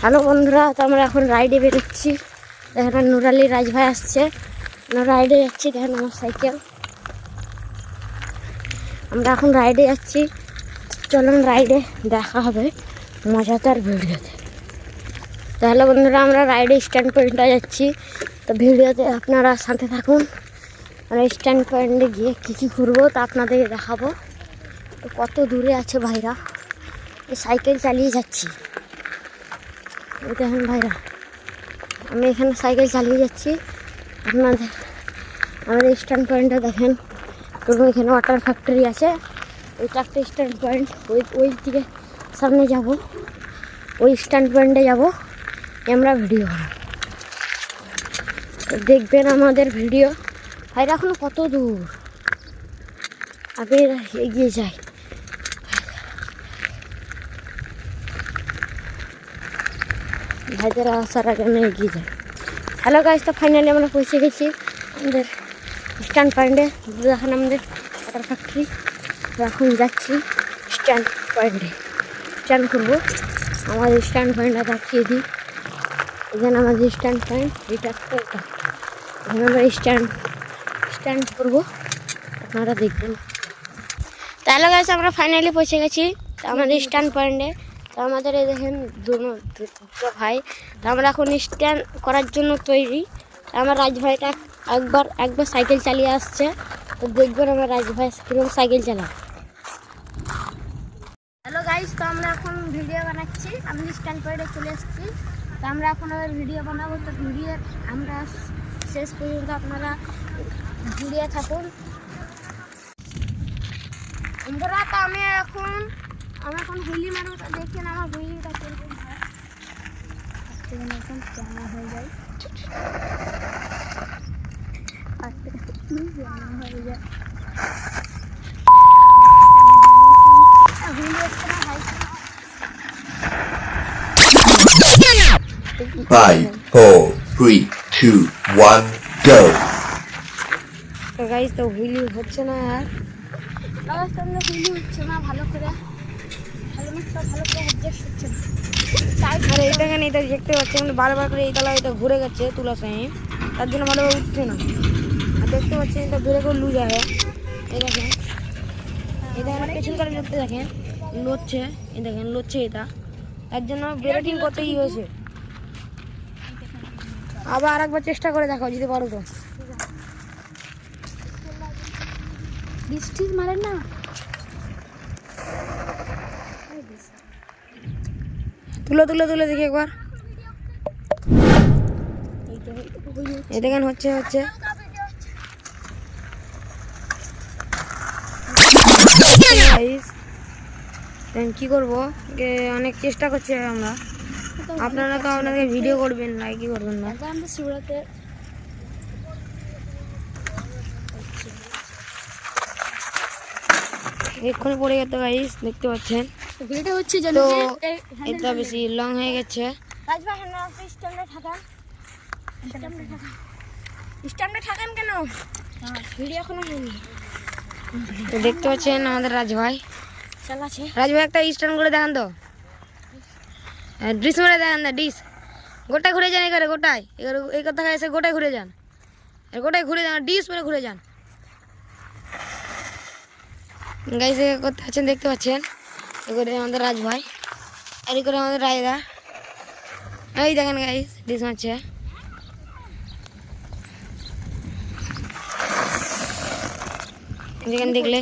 Hello বন্ধুরা, তো আমরা এখন রাইডে বেরোচ্ছি। দেখেন নুরালি রাজভাই আসছে, রাইডে যাচ্ছি। দেখেন আমার সাইকেল। আমরা এখন রাইডে যাচ্ছি। চলুন রাইডে দেখা হবে মজাদার ভিডিওতে। তাহলে বন্ধুরা, আমরা রাইডে স্ট্যান্ড পয়েন্টে যাচ্ছি। তো ভিডিওতে আপনারা সাথে থাকুন। আমরা স্ট্যান্ড পয়েন্টে গিয়ে কী ঘুরবো তা আপনাদেরকে দেখাবো। তো কত দূরে আছে ভাইরা, সাইকেল চালিয়ে যাচ্ছি। দেখুন ভাইরা, আমি এখানে সাইকেল চালিয়ে যাচ্ছি। আপনাদের আমাদের স্ট্যান্ড পয়েন্টটা দেখেন। এবং এখানে ওয়াটার ফ্যাক্টরি আছে। ওইটা একটা স্ট্যান্ড পয়েন্ট। ওই দিকে সামনে যাব, ওই স্ট্যান্ড পয়েন্টে যাব। আমরা ভিডিও দেখবেন আমাদের ভিডিও। ভাইরা এখন কত দূর, আগে এগিয়ে যাই। ভাইদের আসার আগে আমি এগিয়ে যাই। হ্যালো গাইস, তো ফাইনালি আমরা পৌঁছে গেছি আমাদের স্ট্যান্ড পয়েন্টে। দেখেন আমাদের ওয়াটার ফ্যাক্টরি। এখন যাচ্ছি স্ট্যান্ড পয়েন্টে, স্ট্যান্ড করবো। আমাদের স্ট্যান্ড পয়েন্টটা দেখিয়ে দিই। এখানে আমাদের স্ট্যান্ড পয়েন্ট, এটা এখানে আমরা স্ট্যান্ড করবো, আপনারা দেখবেন। তাহলে গাইস, আমরা ফাইনালি পৌঁছে গেছি আমাদের স্ট্যান্ড পয়েন্টে। তো আমাদের এই দেখেন দুটো ভাই। তো আমরা এখন স্ট্যান্ড করার জন্য তৈরি। আমার রাজভাইটা একবার সাইকেল চালিয়ে আসছে। তো দেখবেন আমার রাজভাই কীরকম সাইকেল চালায়। হ্যালো গাইস, তো আমরা এখন ভিডিও বানাচ্ছি। আমি স্ট্যান্ড পয়েন্টে চলে এসেছি। তো আমরা এখন আবার ভিডিও বানাবো। তো ভিডিও আমরা শেষ পর্যন্ত আপনারা ভিডিও থাকুন। বন্ধুরা, তো আমি এখন হুইলি মারবো। তো দেখছেন আমার হুইলিটা কিরকম হয়। এখন জানা হয়ে যায়, Five, four, three, two, one, go. তো গাইস, তো হুইলি হচ্ছে না আর হুইলি হচ্ছে না ভালো করে। হেলমেটটা ভালো করে অ্যাডজাস্ট হচ্ছে না। আরে এইখানে এটা দেখতে পাচ্ছি, মানে বারবার করে এই তলায় এটা ঘুরে গেছে তুলা সাইন, তার জন্য ভালোভাবে উঠছে না। আর দেখতে পাচ্ছি এটা ঘুরে করে লুজ হয়। এই দেখেন, এটা পেছন করে দেখতে দেখেন লড়ছে। এই দেখেন লড়ছে, এটা তার জন্য ব্রেকিং করতে হয়েছে। আবার আরেকবার চেষ্টা করে দেখো যদি পারো। তো বৃষ্টি মারেন না, তুলে দেখি একবার। এই দেখেন হচ্ছে কি করবো, অনেক চেষ্টা করছে আমরা। আপনারা তো আপনাদের ভিডিও করবেন, লাইকই করবেন না। এক্ষুনি পড়ে গেছে গাইস, দেখতে পাচ্ছেন। ভিডিও হচ্ছে যেন তো এটা বেশি লং হয়ে গেছে। স্ট্যান্ডে থাকেন কেন? ভিডিও এখনো হয়নি। তো দেখতে পাচ্ছেন আমাদের রাজভাই চালাচ্ছে। রাজভাই একটা স্ট্যান্ড করে দেখান তো, ডিস মেরে দেখান না। ডিস গোটায় ঘুরে যান, এখানে গোটায় এই কথা এসে গোটায় ঘুরে যান, ডিস মেরে ঘুরে যান। গাইস করতে আছেন, দেখতে পাচ্ছেন। এগুলো আমাদের রাজভাই, আর এই করে আমাদের রায়দা। এই দেখেন গাইস, ডিস মারছে। যেখানে দেখলে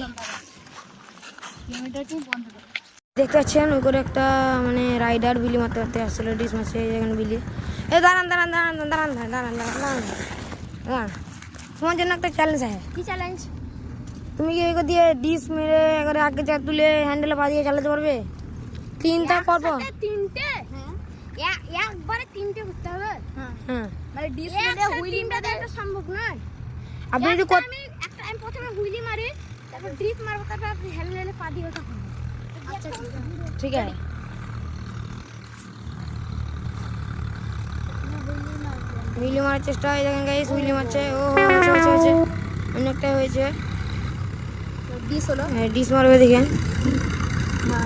দেখতে পাচ্ছেন, ওই করে একটা মানে রাইডার বিলি মারতে আসছিল, ডিস মারছে। যেখানে বিলি, এই দাঁড়ান তোমার জন্য একটা চ্যালেঞ্জ আছে। কি চ্যালেঞ্জ? তুমি কি এগো দিয়ে ডিস মেরে একবারে আগে যা তুলে হ্যান্ডেলে বাজিয়ে চালাতে পারবে? তিনটা পরপর, তিনটে একবারে তিনটে করতে হবে। হ্যাঁ, মানে ডিস মেরে হুইলি মেরে এটা সম্ভব নয়। আপনি যদি আমি প্রথমে হুইলি মারি, তারপর ড্রিপ মারবো, তারপর আপনি হ্যান্ডেলে পা দিয়ে ওটা করবেন। আচ্ছা ঠিক আছে। হুইলি মারার চেষ্টা হয়, দেখেন গাইস হুইলি মারছে। ও হচ্ছে অনেকটা হয়েছে। ডিস হলো, হ্যাঁ ডিস মারবে দেখেন।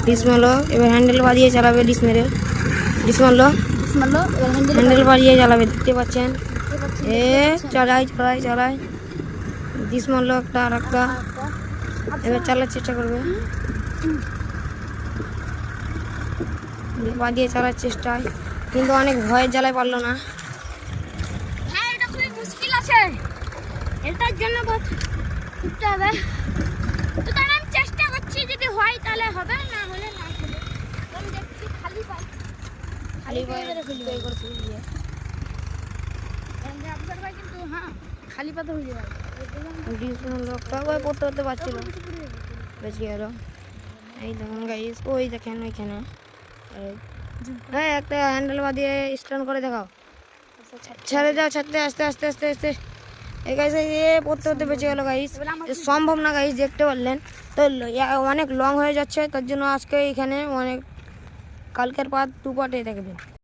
ডিস মারলো, এবার হ্যান্ডেল বাড়িয়ে চালাবে, ডিস মারলো, এবার হ্যান্ডেল বাড়িয়ে চালাবে, দেখতে পাচ্ছেন। চালাই ডিস মারলো একটা আর একটা, এবার চালার চেষ্টা করবে, বাড়িয়ে চালার চেষ্টায়, কিন্তু অনেক ভয়ের জ্বালায় পারলো না। হ্যাঁ, এটা খুবই মুশকিল আছে, এটার জন্য উঠতে হবে। তো তার আমি চেষ্টা করছি, যদি হয় তাহলে হবে, না হলে না হবে। আমি দেখছি খালি পাই কিন্তু হ্যাঁ খালি পাতে হয়ে যাবে। লোকটা ওই পড়তে পারছিল, বেঁচে গেল। এই দেখুন গাইস, ওই দেখেন ওইখানে। হ্যাঁ, একটা হ্যান্ডেল বাঁধিয়ে স্ট্যান্ড করে দেখাও। ছেড়ে যাও, ছাড়তে আস্তে আস্তে আস্তে আস্তে। এই গাইস পড়তে বেঁচে গেল গাইস। সম্ভব না গাইস, দেখতে পারলেন তো, অনেক লং হয়ে যাচ্ছে, তার জন্য আজকে এখানে অনেক, কালকের পার্ট 2 পার্টে দেখবেন।